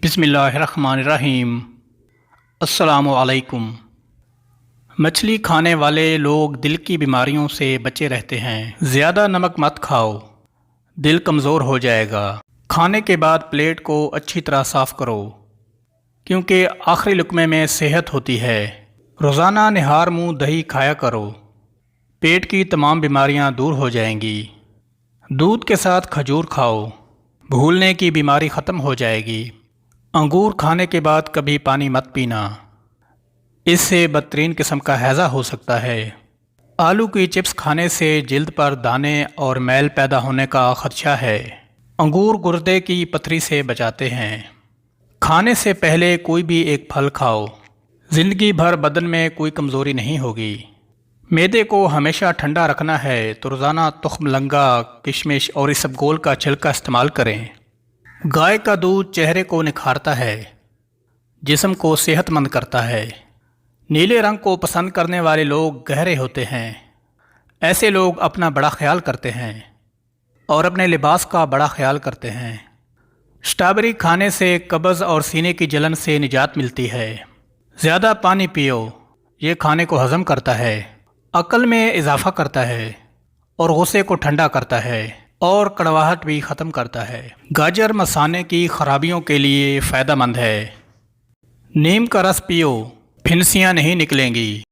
بسم اللہ الرحمن الرحیم۔ السلام علیکم۔ مچھلی کھانے والے لوگ دل کی بیماریوں سے بچے رہتے ہیں۔ زیادہ نمک مت کھاؤ، دل کمزور ہو جائے گا۔ کھانے کے بعد پلیٹ کو اچھی طرح صاف کرو، کیونکہ آخری لقمے میں صحت ہوتی ہے۔ روزانہ نہار منہ دہی کھایا کرو، پیٹ کی تمام بیماریاں دور ہو جائیں گی۔ دودھ کے ساتھ کھجور کھاؤ، بھولنے کی بیماری ختم ہو جائے گی۔ انگور کھانے کے بعد کبھی پانی مت پینا، اس سے بدترین قسم کا ہیضہ ہو سکتا ہے۔ آلو کی چپس کھانے سے جلد پر دانے اور میل پیدا ہونے کا خدشہ ہے۔ انگور گردے کی پتھری سے بچاتے ہیں۔ کھانے سے پہلے کوئی بھی ایک پھل کھاؤ، زندگی بھر بدن میں کوئی کمزوری نہیں ہوگی۔ معدے کو ہمیشہ ٹھنڈا رکھنا ہے تو روزانہ تخم لنگا، کشمش اور اسبگول کا چھلکا استعمال کریں۔ گائے کا دودھ چہرے کو نکھارتا ہے، جسم کو صحت مند کرتا ہے۔ نیلے رنگ کو پسند کرنے والے لوگ گہرے ہوتے ہیں۔ ایسے لوگ اپنا بڑا خیال کرتے ہیں اور اپنے لباس کا بڑا خیال کرتے ہیں۔ اسٹرابیری کھانے سے قبض اور سینے کی جلن سے نجات ملتی ہے۔ زیادہ پانی پیو، یہ کھانے کو ہضم کرتا ہے، عقل میں اضافہ کرتا ہے اور غصے کو ٹھنڈا کرتا ہے اور کڑواہٹ بھی ختم کرتا ہے۔ گاجر مثانے کی خرابیوں کے لیے فائدہ مند ہے۔ نیم کا رس پیو، پھنسیاں نہیں نکلیں گی۔